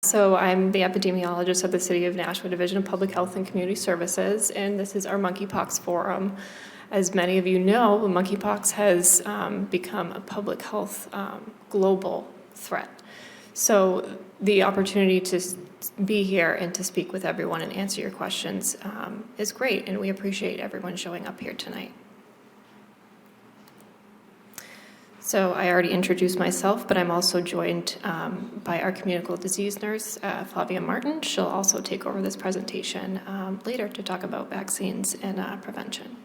So I'm the epidemiologist of the City of Nashua Division of Public Health and Community Services, and this is our Monkeypox Forum. As many of you know, monkeypox has become a public health global threat. So the opportunity to be here and to speak with everyone and answer your questions is great, and we appreciate everyone showing up here tonight. So I already introduced myself, but I'm also joined by our communicable disease nurse, Flavia Martin. She'll also take over this presentation later to talk about vaccines and prevention.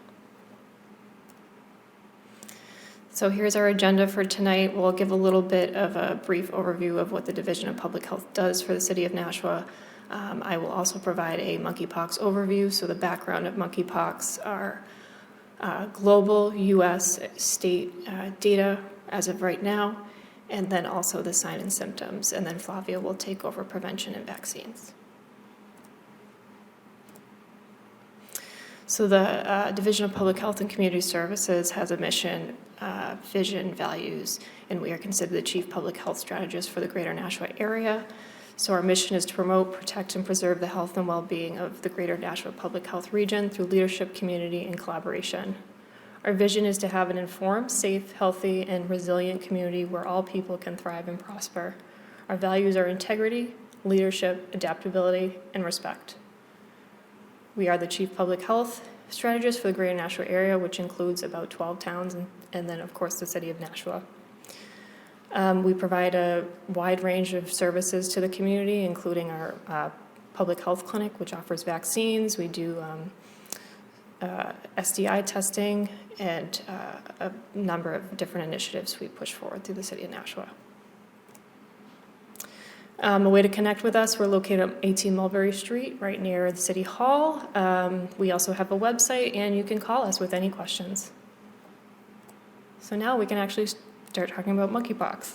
So here's our agenda for tonight. We'll give a little bit of a brief overview of what the Division of Public Health does for the City of Nashua. I will also provide a monkeypox overview, so the background of monkeypox, our global U.S. state data as of right now, and then also the sign and symptoms. And then Flavia will take over prevention and vaccines. So the Division of Public Health and Community Services has a mission, vision, values, and we are considered the chief public health strategist for the greater Nashua area. So our mission is to promote, protect, and preserve the health and well-being of the greater Nashua public health region through leadership, community, and collaboration. Our vision is to have an informed, safe, healthy, and resilient community where all people can thrive and prosper. Our values are integrity, leadership, adaptability, and respect. We are the chief public health strategist for the greater Nashua area, which includes about 12 towns and then, of course, the City of Nashua. We provide a wide range of services to the community, including our public health clinic, which offers vaccines. We do STI testing and a number of different initiatives we push forward through the City of Nashua. A way to connect with us, we're located on 18 Mulberry Street, right near the City Hall. We also have a website, and you can call us with any questions. So now we can actually start talking about monkeypox.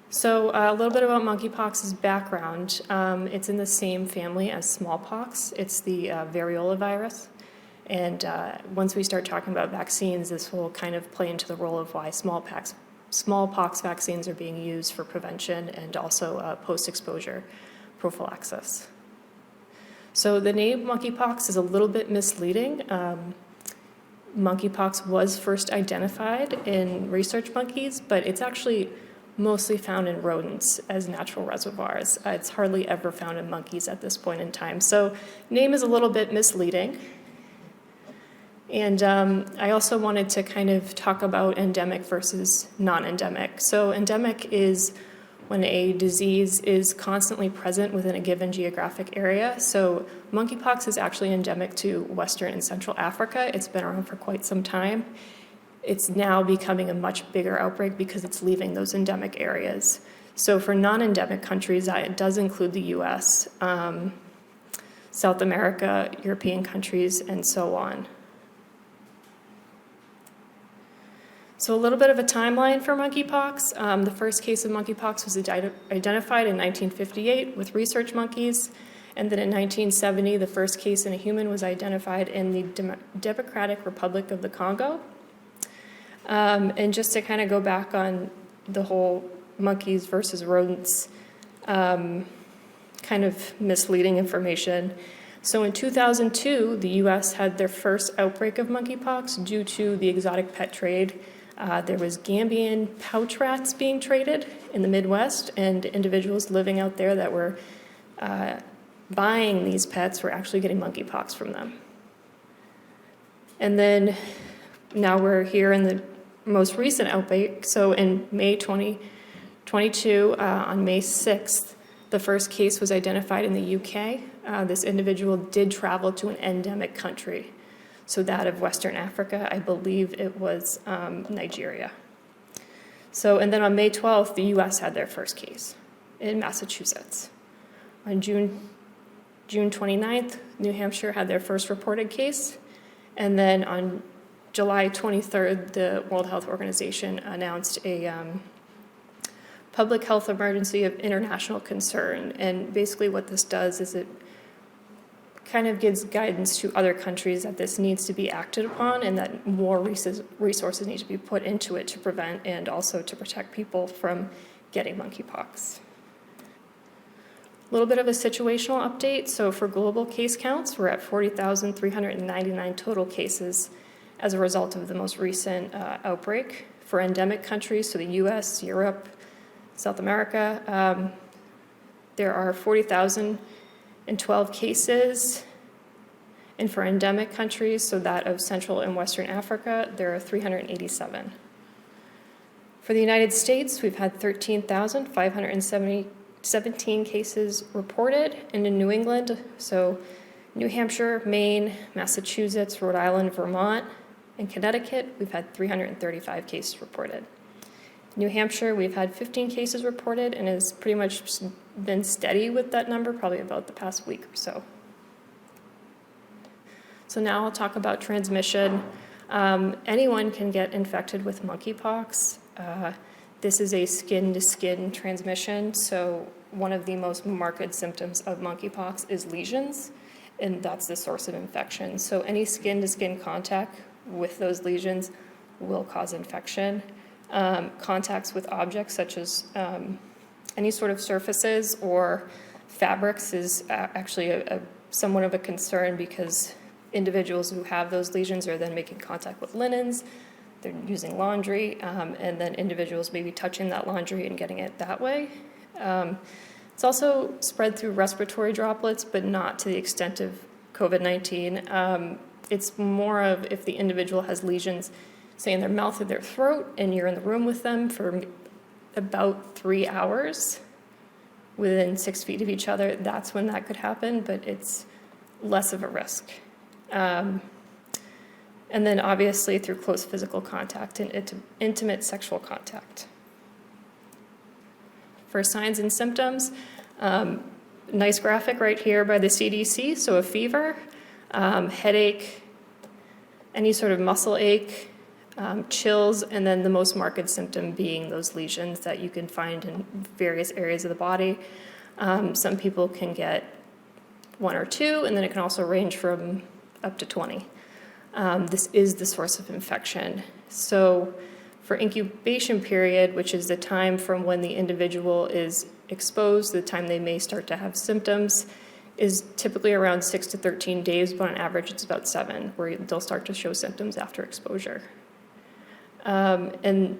So a little bit about monkeypox's background. It's in the same family as smallpox. It's the variola virus. And once we start talking about vaccines, this will kind of play into the role of why smallpox vaccines are being used for prevention and also post-exposure prophylaxis. So the name monkeypox is a little bit misleading. Monkeypox was first identified in research monkeys, but it's actually mostly found in rodents as natural reservoirs. It's hardly ever found in monkeys at this point in time. So name is a little bit misleading. And I also wanted to kind of talk about endemic versus non-endemic. So endemic is when a disease is constantly present within a given geographic area. So monkeypox is actually endemic to Western and Central Africa. It's been around for quite some time. It's now becoming a much bigger outbreak because it's leaving those endemic areas. So for non-endemic countries, it does include the US, South America, European countries, and so on. So a little bit of a timeline for monkeypox. The first case of monkeypox was identified in 1958 with research monkeys, and then in 1970, the first case in a human was identified in the Democratic Republic of the Congo. And just to kind of go back on the whole monkeys versus rodents, kind of misleading information. So in 2002, the US had their first outbreak of monkeypox due to the exotic pet trade. There was Gambian pouch rats being traded in the Midwest, and individuals living out there that were buying these pets were actually getting monkeypox from them. And then now we're here in the most recent outbreak. So in May 2022, on May 6th, the first case was identified in the UK. This individual did travel to an endemic country. So that of Western Africa, I believe it was Nigeria. So, and then on May 12th, the US had their first case in Massachusetts. On June 29th, New Hampshire had their first reported case. And then on July 23rd, the World Health Organization announced a public health emergency of international concern. And basically what this does is it kind of gives guidance to other countries that this needs to be acted upon and that more resources need to be put into it to prevent and also to protect people from getting monkeypox. little bit of a situational update. So for global case counts, we're at 40,399 total cases as a result of the most recent outbreak. For endemic countries, so the US, Europe, South America, there are 40,012 cases. And for endemic countries, so that of Central and Western Africa, there are 387. For the United States, we've had 13,517 cases reported. And in New England, so New Hampshire, Maine, Massachusetts, Rhode Island, Vermont, and Connecticut, we've had 335 cases reported. New Hampshire, we've had 15 cases reported and has pretty much been steady with that number, probably about the past week or so. So now I'll talk about transmission. Anyone can get infected with monkeypox. This is a skin-to-skin transmission, so one of the most marked symptoms of monkeypox is lesions, and that's the source of infection. So any skin-to-skin contact with those lesions will cause infection. Contacts with objects such as any sort of surfaces or fabrics is actually somewhat of a concern, because individuals who have those lesions are then making contact with linens, they're using laundry, and then individuals may be touching that laundry and getting it that way. It's also spread through respiratory droplets, but not to the extent of COVID-19. It's more of if the individual has lesions, say in their mouth or their throat, and you're in the room with them for about 3 hours within 6 feet of each other, that's when that could happen, but it's less of a risk. And then obviously through close physical contact and intimate sexual contact. For signs and symptoms, nice graphic right here by the CDC, so a fever, headache, any sort of muscle ache, chills, and then the most marked symptom being those lesions that you can find in various areas of the body. Some people can get 1 or 2, and then it can also range from up to 20. This is the source of infection. So for incubation period, which is the time from when the individual is exposed, the time they may start to have symptoms, is typically around 6 to 13 days, but on average it's about 7, where they'll start to show symptoms after exposure. And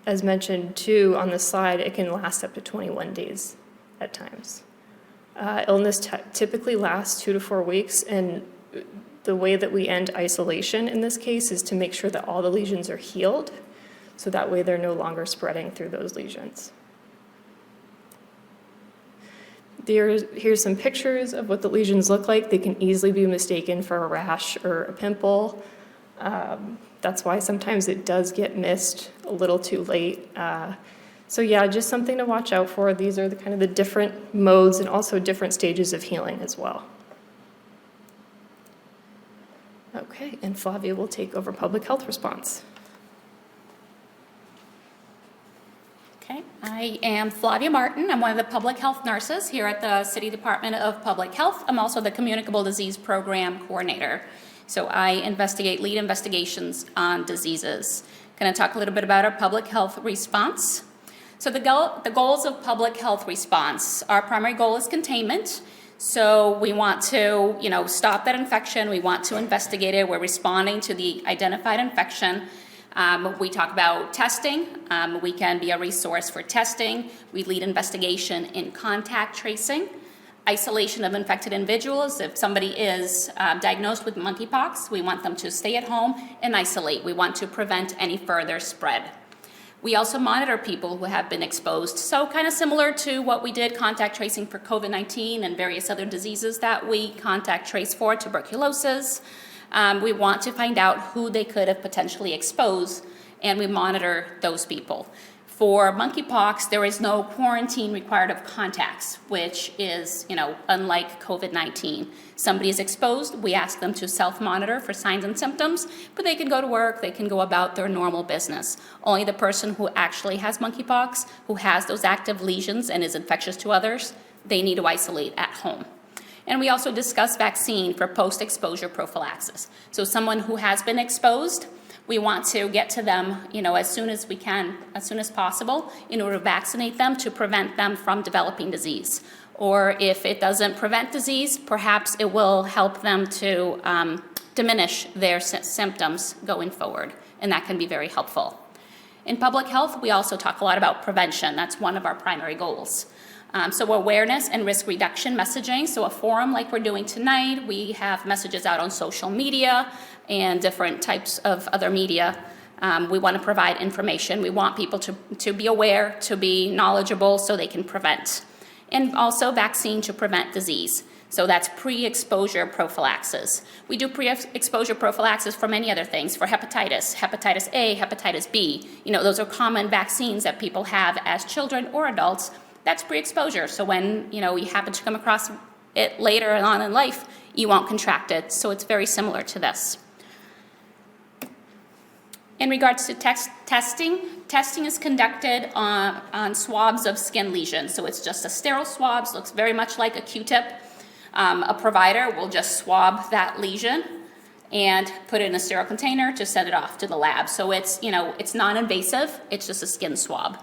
as mentioned too on the slide, it can last up to 21 days at times. Illness typically lasts 2 to 4 weeks, and the way that we end isolation in this case is to make sure that all the lesions are healed, so that way they're no longer spreading through those lesions. Here's some pictures of what the lesions look like. They can easily be mistaken for a rash or a pimple. That's why sometimes it does get missed a little too late. So yeah, just something to watch out for. These are the kind of the different modes and also different stages of healing as well. Okay, and Flavia will take over public health response. Okay, I am Flavia Martin. I'm one of the public health nurses here at the City Department of Public Health. I'm also the Communicable Disease Program Coordinator. So I lead investigations on diseases. Going to talk a little bit about our public health response. So the goals of public health response, our primary goal is containment. So we want to, stop that infection. We want to investigate it. We're responding to the identified infection. We talk about testing. We can be a resource for testing. We lead investigation in contact tracing, isolation of infected individuals. If somebody is diagnosed with monkeypox, we want them to stay at home and isolate. We want to prevent any further spread. We also monitor people who have been exposed. So kind of similar to what we did contact tracing for COVID-19 and various other diseases that we contact trace for, tuberculosis. We want to find out who they could have potentially exposed, and we monitor those people. For monkeypox, there is no quarantine required of contacts, which is, unlike COVID-19. Somebody is exposed, we ask them to self-monitor for signs and symptoms, but they can go to work, they can go about their normal business. Only the person who actually has monkeypox, who has those active lesions and is infectious to others, they need to isolate at home. And we also discuss vaccine for post-exposure prophylaxis. So someone who has been exposed, We want to get to them, as soon as we can, as soon as possible, in order to vaccinate them to prevent them from developing disease. Or if it doesn't prevent disease, perhaps it will help them to diminish their symptoms going forward, and that can be very helpful. In public health, we also talk a lot about prevention. That's one of our primary goals. So awareness and risk reduction messaging. So a forum like we're doing tonight, we have messages out on social media and different types of other media. We want to provide information. We want people to be aware, to be knowledgeable so they can prevent. And also vaccine to prevent disease. So that's pre-exposure prophylaxis. We do pre-exposure prophylaxis for many other things, for hepatitis A, hepatitis B. Those are common vaccines that people have as children or adults. That's pre-exposure. So when, you happen to come across it later on in life, you won't contract it. So it's very similar to this. In regards to testing is conducted on swabs of skin lesions. So it's just a sterile swab, looks very much like a Q-tip. A provider will just swab that lesion and put it in a sterile container to send it off to the lab. So it's, it's non-invasive, it's just a skin swab.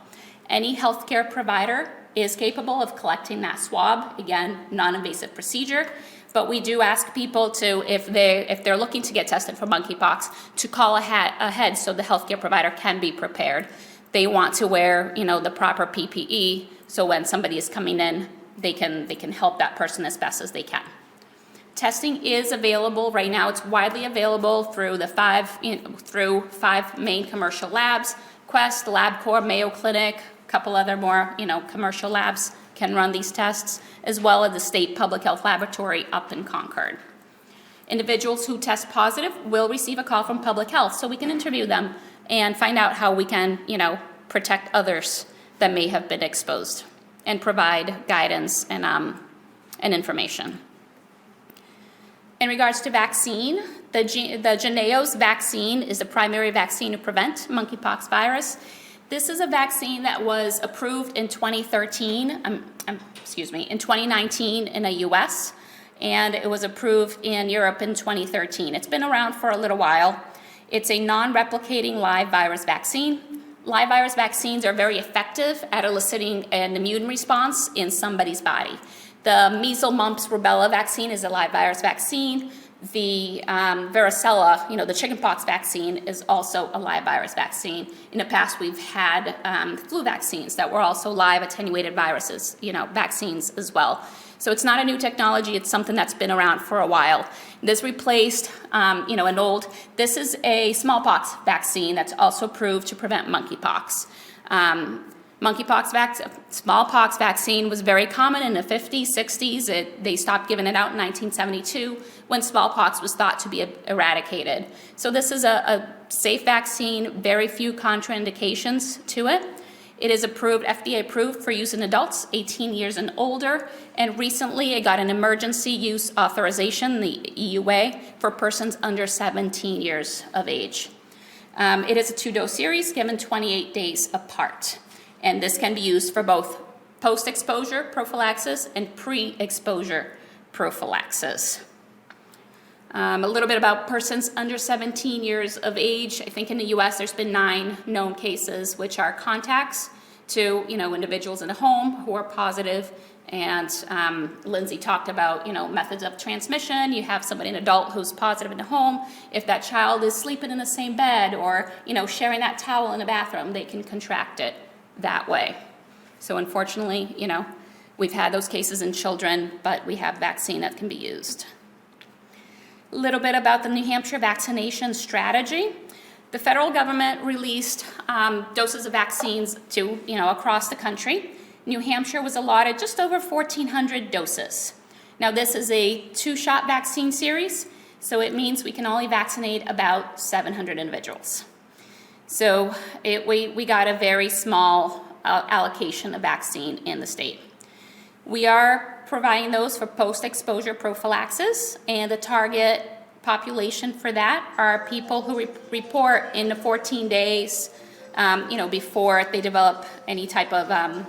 Any healthcare provider is capable of collecting that swab, again, non-invasive procedure. But we do ask people to, if they're looking to get tested for monkeypox, to call ahead so the healthcare provider can be prepared. They want to wear, the proper PPE, so when somebody is coming in, they can help that person as best as they can. Testing is available right now. It's widely available through the five main commercial labs: Quest, LabCorp, Mayo Clinic, a couple other more, commercial labs can run these tests, as well as the state public health laboratory up in Concord. Individuals who test positive will receive a call from public health, so we can interview them and find out how we can, protect others that may have been exposed and provide guidance and information. In regards to vaccine, the Jynneos vaccine is the primary vaccine to prevent monkeypox virus. This is a vaccine that was approved in 2019 in the US, and it was approved in Europe in 2013. It's been around for a little while. It's a non-replicating live virus vaccine. Live virus vaccines are very effective at eliciting an immune response in somebody's body. The measles, mumps, rubella vaccine is a live virus vaccine. The varicella, the chickenpox vaccine, is also a live virus vaccine. In the past, we've had flu vaccines that were also live attenuated viruses, vaccines as well. So it's not a new technology. It's something that's been around for a while. This replaced, this is a smallpox vaccine that's also approved to prevent monkeypox. Smallpox vaccine was very common in the 50s, 60s. They stopped giving it out in 1972 when smallpox was thought to be eradicated. So this is a safe vaccine, very few contraindications to it. It is approved, FDA approved, for use in adults 18 years and older, and recently it got an emergency use authorization, the EUA, for persons under 17 years of age. It is a 2-dose series given 28 days apart. And this can be used for both post-exposure prophylaxis and pre-exposure prophylaxis. A little bit about persons under 17 years of age. I think in the US there's been 9 known cases, which are contacts to individuals in the home who are positive. And Lindsay talked about methods of transmission. You have somebody, an adult, who's positive in the home. If that child is sleeping in the same bed or sharing that towel in the bathroom, they can contract it that way. So unfortunately, we've had those cases in children, but we have vaccine that can be used. A little bit about the New Hampshire vaccination strategy. The federal government released doses of vaccines to, across the country. New Hampshire was allotted just over 1,400 doses. Now this is a 2-shot vaccine series, so it means we can only vaccinate about 700 individuals. So we got a very small allocation of vaccine in the state. We are providing those for post-exposure prophylaxis, and the target population for that are people who report in the 14 days, before they develop any type of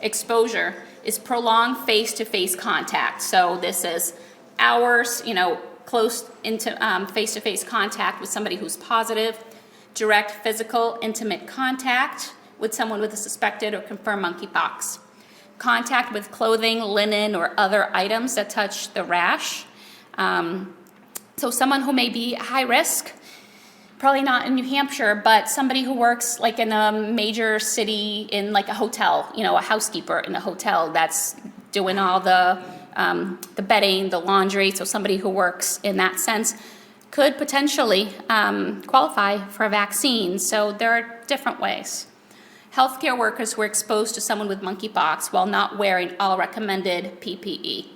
exposure, is prolonged face-to-face contact. So this is hours, close into face-to-face contact with somebody who's positive, direct physical intimate contact with someone with a suspected or confirmed monkeypox, contact with clothing, linen, or other items that touch the rash. So someone who may be high risk, probably not in New Hampshire, but somebody who works like in a major city in like a hotel, a housekeeper in a hotel that's doing all the bedding, the laundry. So somebody who works in that sense could potentially qualify for a vaccine. So there are different ways. Healthcare workers who are exposed to someone with monkeypox while not wearing all recommended PPE.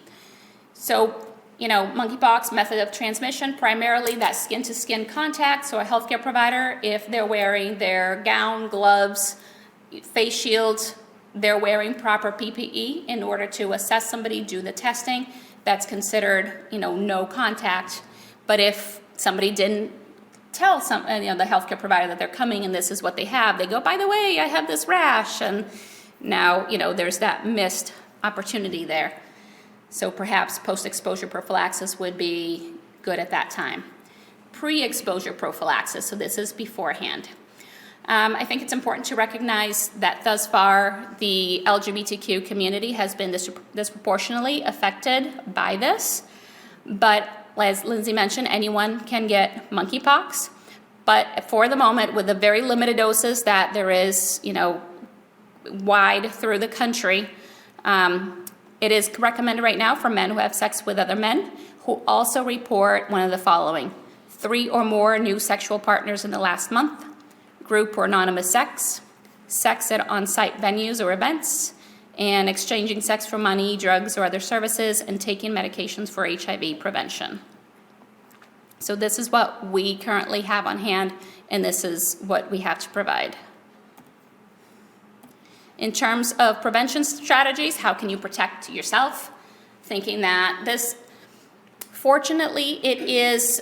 So, monkeypox method of transmission, primarily that skin-to-skin contact. So a healthcare provider, if they're wearing their gown, gloves, face shields, they're wearing proper PPE in order to assess somebody, do the testing, that's considered, no contact. But if somebody didn't tell the healthcare provider that they're coming and this is what they have, they go, by the way, I have this rash, and now, there's that missed opportunity there. So perhaps post-exposure prophylaxis would be good at that time. Pre-exposure prophylaxis, so this is beforehand. I think it's important to recognize that thus far, the LGBTQ community has been disproportionately affected by this. But as Lindsay mentioned, anyone can get monkeypox. But for the moment, with the very limited doses that there is, wide through the country, it is recommended right now for men who have sex with other men who also report one of the following: 3 or more new sexual partners in the last month, group or anonymous sex, sex at on-site venues or events, and exchanging sex for money, drugs, or other services, and taking medications for HIV prevention. So this is what we currently have on hand, and this is what we have to provide. In terms of prevention strategies, how can you protect yourself? Thinking that this, fortunately, it is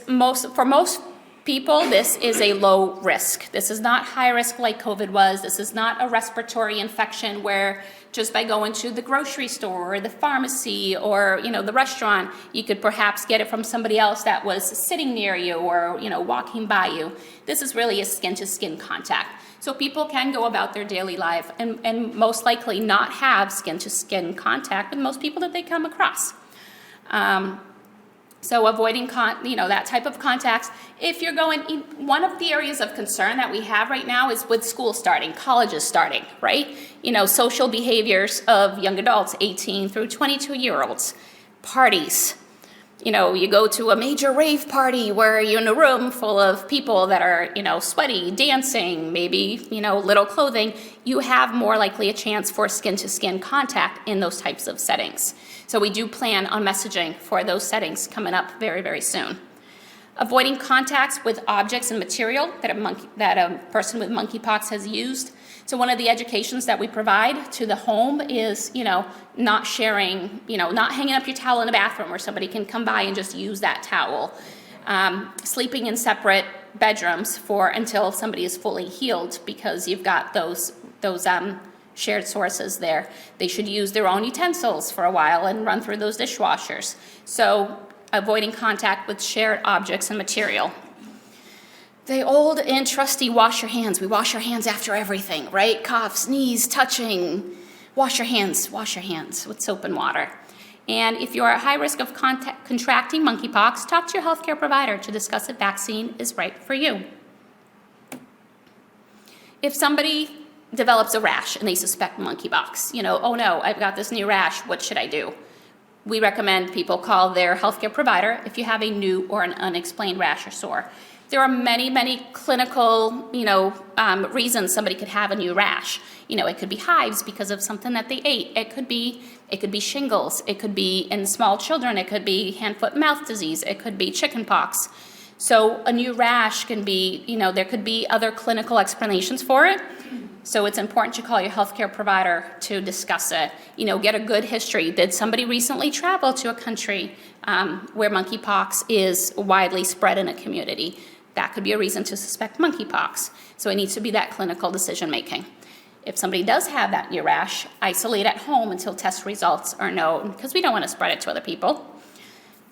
for most people, this is a low risk. This is not high risk like COVID was. This is not a respiratory infection where just by going to the grocery store or the pharmacy or, the restaurant, you could perhaps get it from somebody else that was sitting near you or, walking by you. This is really a skin-to-skin contact. So people can go about their daily life and most likely not have skin-to-skin contact with most people that they come across. So avoiding that type of contacts. If you're going, one of the areas of concern that we have right now is with school starting, colleges starting, right? Social behaviors of young adults, 18 through 22-year-olds, parties. You go to a major rave party where you're in a room full of people that are, sweaty, dancing, maybe, little clothing. You have more likely a chance for skin-to-skin contact in those types of settings. So we do plan on messaging for those settings coming up very, very soon. Avoiding contacts with objects and material that a person with monkeypox has used. So one of the educations that we provide to the home is, not sharing, not hanging up your towel in the bathroom where somebody can come by and just use that towel. Sleeping in separate bedrooms until somebody is fully healed, because you've got those shared sources there. They should use their own utensils for a while and run through those dishwashers. So avoiding contact with shared objects and material. The old and trusty wash your hands. We wash our hands after everything, right? Cough, sneeze, touching. Wash your hands with soap and water. And if you are at high risk of contracting monkeypox, talk to your healthcare provider to discuss if vaccine is right for you. If somebody develops a rash and they suspect monkeypox, oh no, I've got this new rash, what should I do? We recommend people call their healthcare provider if you have a new or an unexplained rash or sore. There are many, many clinical, reasons somebody could have a new rash. It could be hives because of something that they ate. It could be shingles. It could be in small children. It could be hand, foot, mouth disease. It could be chickenpox. So a new rash can be, there could be other clinical explanations for it. So it's important to call your healthcare provider to discuss it. Get a good history. Did somebody recently travel to a country where monkeypox is widely spread in a community? That could be a reason to suspect monkeypox. So it needs to be that clinical decision making. If somebody does have that new rash, isolate at home until test results are known, because we don't want to spread it to other people.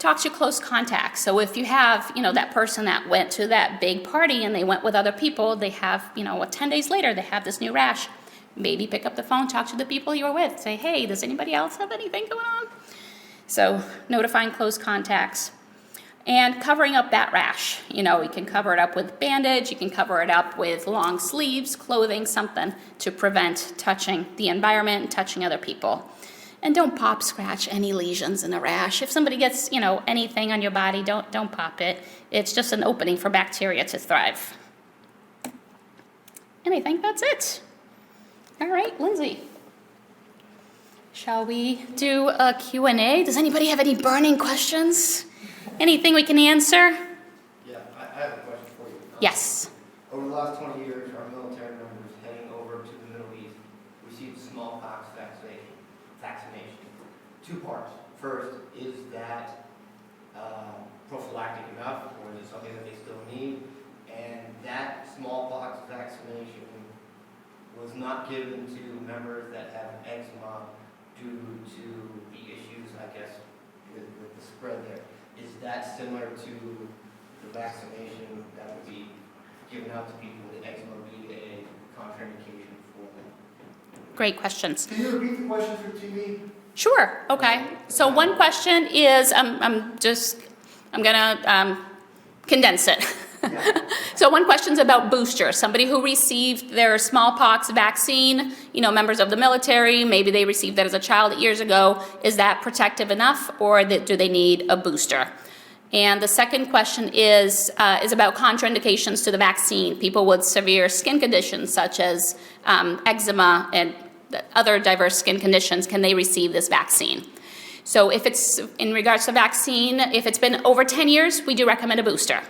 talk to close contacts. So if you have, that person that went to that big party and they went with other people, they have, 10 days later, they have this new rash. Maybe pick up the phone, talk to the people you were with. Say, hey, does anybody else have anything going on? So notifying close contacts. And covering up that rash. You can cover it up with bandage, you can cover it up with long sleeves, clothing, something to prevent touching the environment and touching other people. And don't pop, scratch any lesions in the rash. If somebody gets, anything on your body, don't pop it. It's just an opening for bacteria to thrive. And I think that's it. All right, Lindsay. Shall we do a Q&A? Does anybody have any burning questions? Anything we can answer? Yeah, I have a question for you. Yes. Over the last 20 years, our military members heading over to the Middle East received smallpox vaccination. Two parts. First, is that prophylactic enough, or is it something that they still need? And that smallpox vaccination was not given to members that have eczema due to the issues, I guess, with the spread there. Is that similar to the vaccination that would be given out to people with eczema be a contraindication for them? Great questions. Can you repeat the question for TV? Sure. Okay. So one question is, I'm gonna condense it. Yeah. So one question's about boosters. Somebody who received their smallpox vaccine, members of the military, maybe they received that as a child years ago. Is that protective enough, or do they need a booster? And the second question is about contraindications to the vaccine. People with severe skin conditions such as eczema and other diverse skin conditions, can they receive this vaccine? So if it's in regards to vaccine, if it's been over 10 years, we do recommend a booster.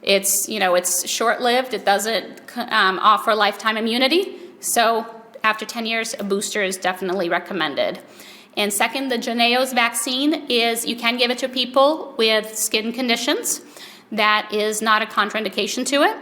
It's, it's short-lived. It doesn't offer lifetime immunity. So after 10 years, a booster is definitely recommended. And second, the Jynneos vaccine is, you can give it to people with skin conditions. That is not a contraindication to it.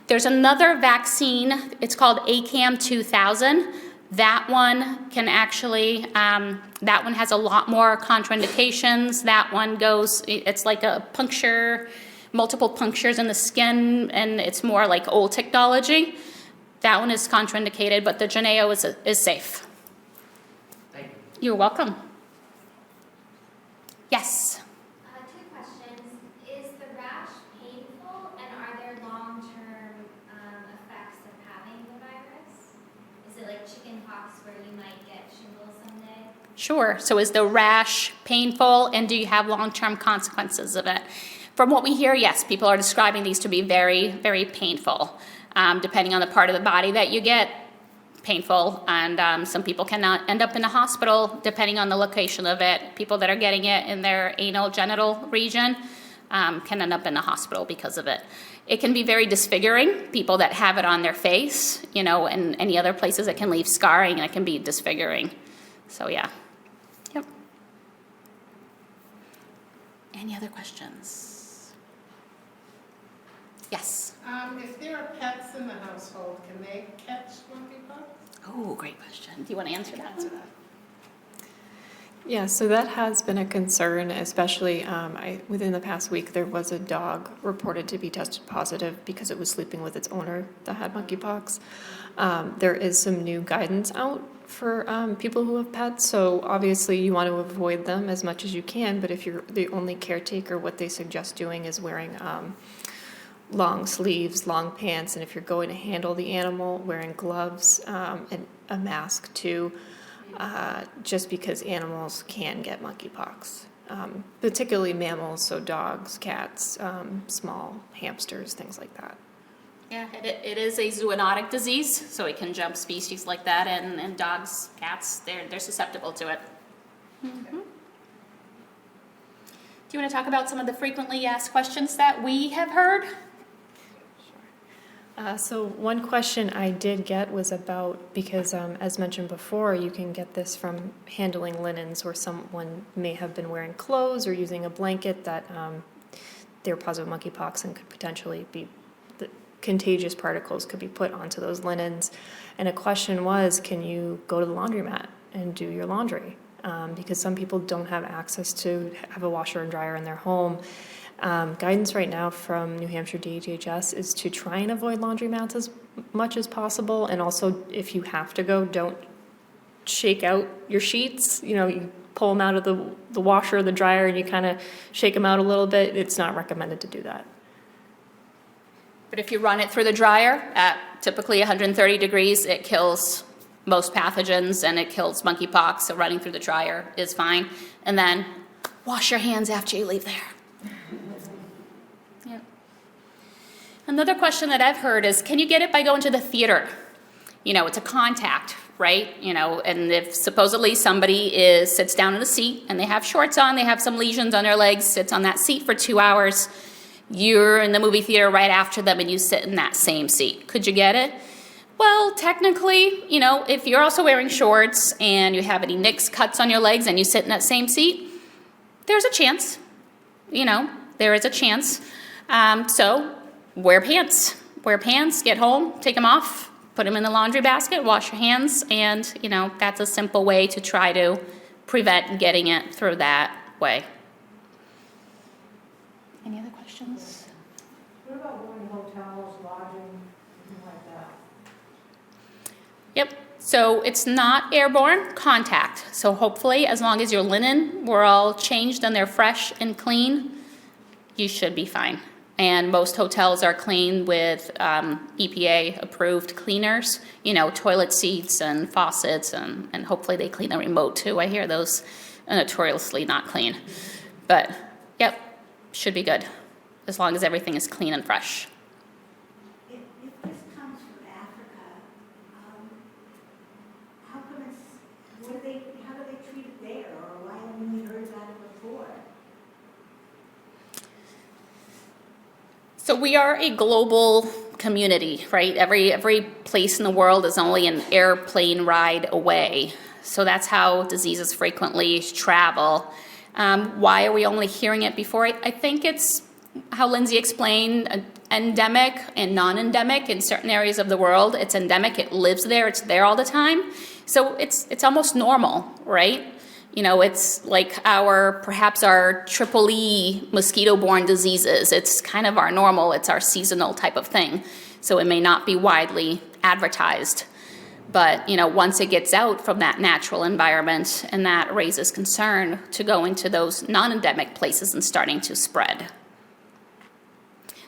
There's another vaccine, it's called ACAM 2000. That one can actually, that one has a lot more contraindications. That one goes, it's like a puncture, multiple punctures in the skin, and it's more like old technology. That one is contraindicated, but the Jynneos is safe. Thank you. You're welcome. Yes? Two questions. Is the rash painful, and are there long-term effects of having the virus? Is it like chicken pox where you might get shingles someday? Sure. So is the rash painful, and do you have long-term consequences of it? From what we hear, yes, people are describing these to be very, very painful. Depending on the part of the body that you get, painful, and some people cannot end up in the hospital depending on the location of it. People that are getting it in their anal genital region can end up in the hospital because of it. It can be very disfiguring. People that have it on their face, and any other places, it can leave scarring, and it can be disfiguring. So yeah. Yep. Any other questions? Yes. If there are pets in the household, can they catch monkeypox? Oh, great question. Do you want to answer that? Yeah, so that has been a concern, especially within the past week. There was a dog reported to be tested positive because it was sleeping with its owner that had monkeypox. There is some new guidance out for people who have pets, so obviously you want to avoid them as much as you can, but if you're the only caretaker, what they suggest doing is wearing long sleeves, long pants, and if you're going to handle the animal, wearing gloves and a mask too, just because animals can get monkeypox, particularly mammals, so dogs, cats, small hamsters, things like that. Yeah, it is a zoonotic disease, so it can jump species like that, and dogs, cats, they're susceptible to it. Mm-hmm. Do you want to talk about some of the frequently asked questions that we have heard? So one question I did get was about, because as mentioned before, you can get this from handling linens, where someone may have been wearing clothes or using a blanket that they're positive monkeypox and could potentially be, the contagious particles could be put onto those linens. And a question was, can you go to the laundromat and do your laundry? because some people don't have access to have a washer and dryer in their home. Guidance right now from New Hampshire DHHS is to try and avoid laundromats as much as possible, and also if you have to go, don't shake out your sheets. You pull them out of the washer or the dryer and you kind of shake them out a little bit. It's not recommended to do that. But if you run it through the dryer at typically 130 degrees, it kills most pathogens and it kills monkeypox, so running through the dryer is fine. And then wash your hands after you leave there. Yep. Another question that I've heard is, can you get it by going to the theater? It's a contact, right? And if supposedly somebody sits down in a seat and they have shorts on, they have some lesions on their legs, sits on that seat for 2 hours, you're in the movie theater right after them and you sit in that same seat. Could you get it? Well, technically, if you're also wearing shorts and you have any nicks, cuts on your legs and you sit in that same seat, there's a chance. There is a chance. So wear pants. Wear pants, get home, take them off, put them in the laundry basket, wash your hands, and, that's a simple way to try to prevent getting it through that way. Any other questions? What about going to hotels, lodging, anything like that? Yep. So it's not airborne contact. So hopefully, as long as your linen were all changed and they're fresh and clean, you should be fine. And most hotels are clean with EPA-approved cleaners, toilet seats and faucets, and hopefully they clean the remote too. I hear those are notoriously not clean. But, yep, should be good, as long as everything is clean and fresh. If this comes from Africa, how do they treat it there, or why haven't we heard about it before? So we are a global community, right? Every place in the world is only an airplane ride away. So that's how diseases frequently travel. Why are we only hearing it before? I think it's how Lindsay explained, endemic and non-endemic in certain areas of the world. It's endemic, it lives there, it's there all the time. So it's almost normal, right? It's like perhaps our triple E mosquito-borne diseases. It's kind of our normal, it's our seasonal type of thing. So it may not be widely advertised. But, once it gets out from that natural environment, and that raises concern to go into those non-endemic places and starting to spread.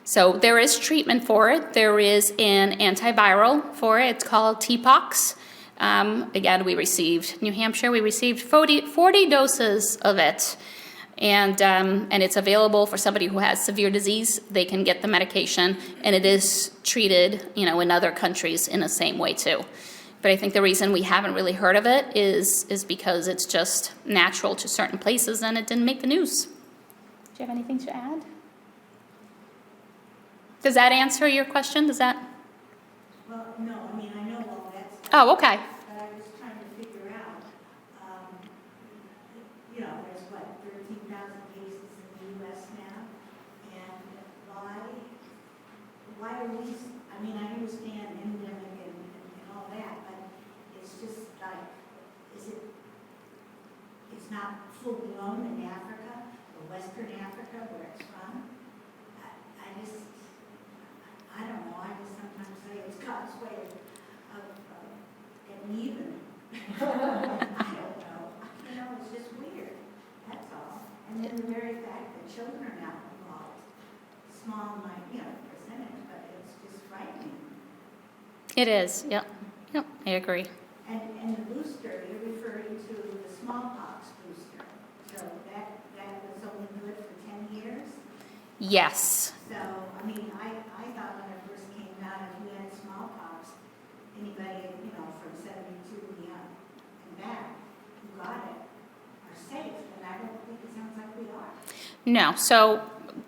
So there is treatment for it. There is an antiviral for it. It's called T-Pox. Again, New Hampshire, we received 40 doses of it. And it's available for somebody who has severe disease. They can get the medication, and it is treated, in other countries in the same way too. But I think the reason we haven't really heard of it is because it's just natural to certain places and it didn't make the news. Do you have anything to add? Does that answer your question? Well, no, I know all that stuff. Oh, okay. But I was trying to figure out, there's 13,000 cases in the U.S. now, and why are we, I understand endemic and all that, but it's just like, it's not full blown in Africa, or Western Africa, where it's from? I don't know, I just sometimes say it's God's way of getting even. I don't know, it's just weird, that's all. And then the very fact that children are now involved, small, percentage, but it's just frightening. It is, yep, I agree. And the booster, you're referring to the smallpox booster, so that was only good for 10 years? Yes. So, I thought when it first came out, if you had smallpox, anybody, from 72 and back who got it are safe, and I don't think it sounds like we are. No, so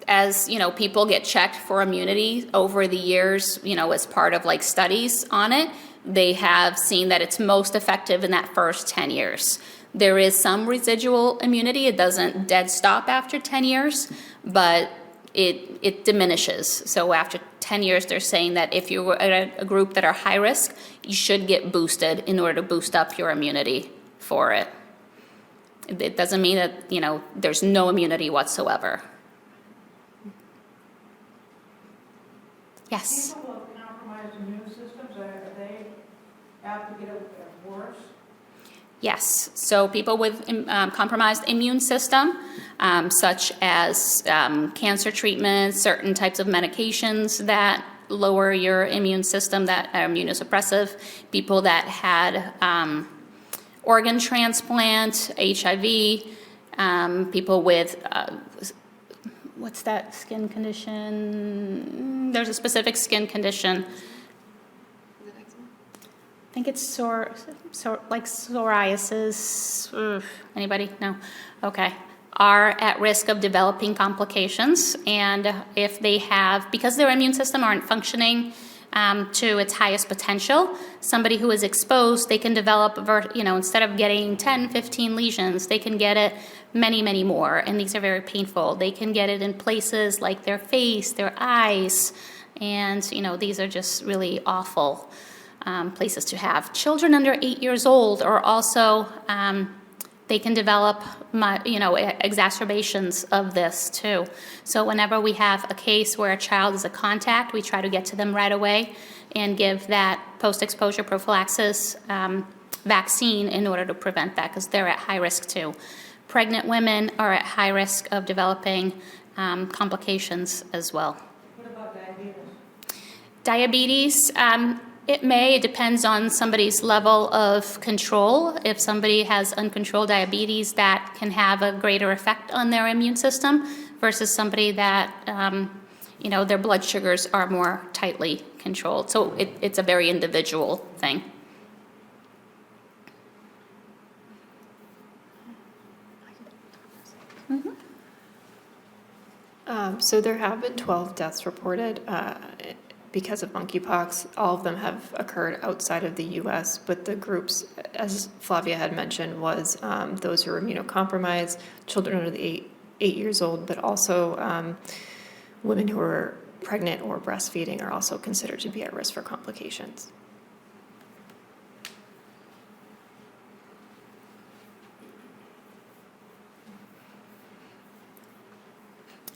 as, people get checked for immunity over the years, as part of studies on it, they have seen that it's most effective in that first 10 years. There is some residual immunity. It doesn't dead stop after 10 years, but it diminishes. So after 10 years, they're saying that if you're a group that are high risk, you should get boosted in order to boost up your immunity for it. It doesn't mean that, there's no immunity whatsoever. Yes? People with compromised immune systems, are they apt to get it worse? Yes. So people with compromised immune system, such as cancer treatment, certain types of medications that lower your immune system that are immunosuppressive, people that had organ transplant, HIV, people with what's that skin condition? There's a specific skin condition. I think it's like psoriasis. Anybody? No? Okay. Are at risk of developing complications. And if they have, because their immune system aren't functioning to its highest potential, somebody who is exposed, they can develop, instead of getting 10, 15 lesions, they can get it many, many more. And these are very painful. They can get it in places like their face, their eyes. And, these are just really awful places to have. Children under 8 years old are also, they can develop, exacerbations of this too. So whenever we have a case where a child is a contact, we try to get to them right away and give that post-exposure prophylaxis vaccine in order to prevent that, because they're at high risk too. Pregnant women are at high risk of developing complications as well. What about diabetes? Diabetes, it depends on somebody's level of control. If somebody has uncontrolled diabetes, that can have a greater effect on their immune system versus somebody that, their blood sugars are more tightly controlled. So it's a very individual thing. So there have been 12 deaths reported because of monkeypox. All of them have occurred outside of the U.S., but the groups, as Flavia had mentioned, was those who are immunocompromised, children under the 8 years old, but also women who are pregnant or breastfeeding are also considered to be at risk for complications.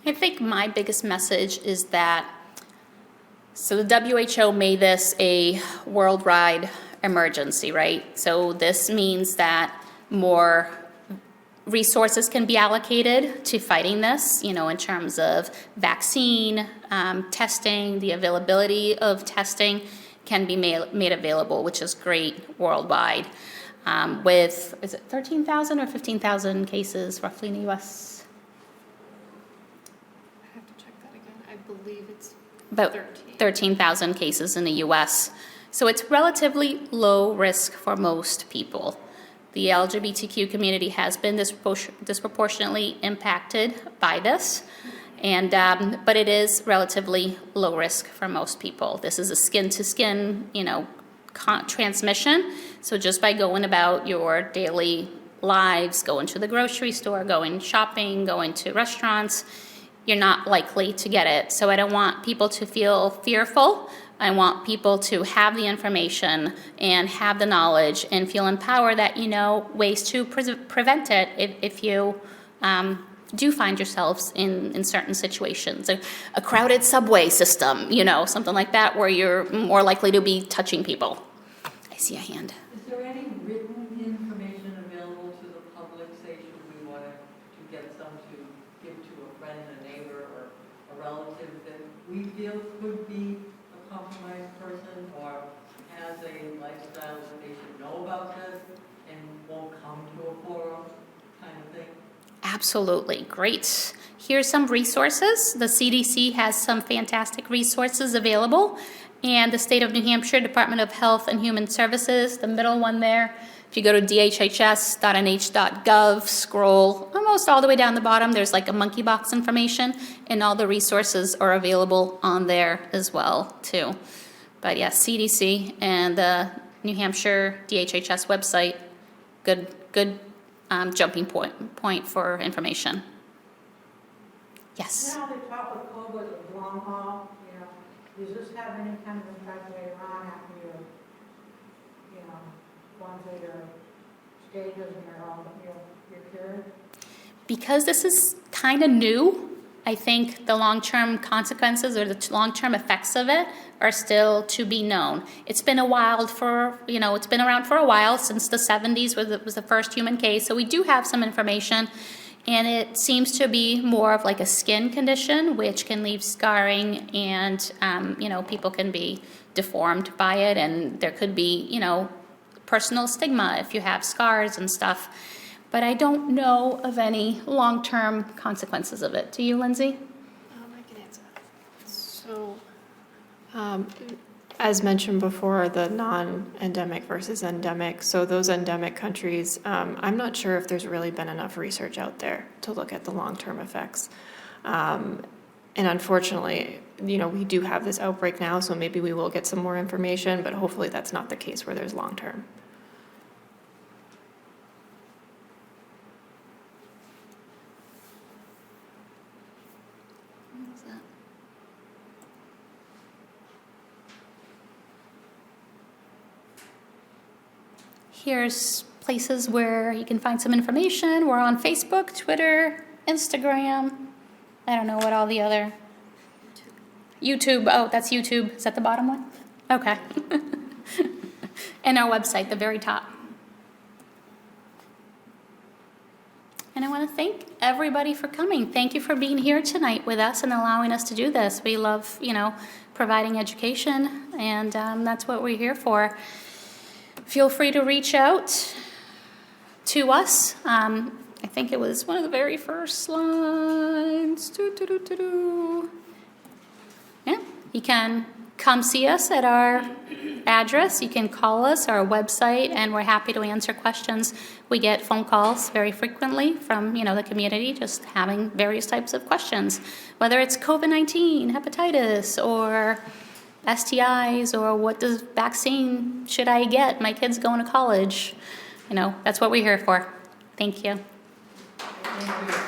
I think my biggest message is that, so the WHO made this a worldwide emergency, right? So this means that more resources can be allocated to fighting this, in terms of vaccine, testing, the availability of testing can be made available, which is great worldwide. With, is it 13,000 or 15,000 cases roughly in the U.S.? Believe it's about 13,000 cases in the U.S. So it's relatively low risk for most people. The LGBTQ community has been disproportionately impacted by this, and but it is relatively low risk for most people. This is a skin-to-skin, transmission. So just by going about your daily lives, going to the grocery store, going shopping, going to restaurants, you're not likely to get it. So I don't want people to feel fearful. I want people to have the information and have the knowledge and feel empowered that ways to prevent it if you do find yourselves in certain situations. A crowded subway system, something like that, where you're more likely to be touching people. I see a hand. Is there any written information available to the public, say, should we want to get some to give to a friend, a neighbor, or a relative that we feel could be a compromised person or has a lifestyle that they should know about this and won't come to a forum kind of thing? Absolutely. Great. Here's some resources. The CDC has some fantastic resources available, and the State of New Hampshire Department of Health and Human Services, the middle one there. If you go to dhhs.nh.gov, scroll almost all the way down the bottom, there's like a Monkeypox information, and all the resources are available on there as well, too. But yes, CDC and the New Hampshire DHHS website, good jumping point for information. Yes? Now they talk with COVID of long haul, does this have any kind of effect later on after you're, gone through your stages and you're cured? Because this is kind of new, I think the long-term consequences or the long-term effects of it are still to be known. It's been a while it's been around for a while, since the 70s was the first human case, so we do have some information, and it seems to be more of like a skin condition, which can leave scarring, and, people can be deformed by it, and there could be, personal stigma if you have scars and stuff. But I don't know of any long-term consequences of it. Do you, Lindsay? I can answer that. So, as mentioned before, the non-endemic versus endemic. So those endemic countries, I'm not sure if there's really been enough research out there to look at the long-term effects. And unfortunately, we do have this outbreak now, so maybe we will get some more information, but hopefully that's not the case where there's long-term. Here's places where you can find some information. We're on Facebook, Twitter, Instagram. I don't know what all the other. YouTube. Oh, that's YouTube. Is that the bottom one? Okay. And our website, the very top. And I want to thank everybody for coming. Thank you for being here tonight with us and allowing us to do this. We love, providing education, and that's what we're here for. Feel free to reach out to us. I think it was one of the very first slides. Yeah, you can come see us at our address. You can call us, our website, and we're happy to answer questions. We get phone calls very frequently from, the community, just having various types of questions, whether it's COVID-19, hepatitis, or STIs, or what does vaccine should I get? My kid's going to college. That's what we're here for. Thank you. Thank you.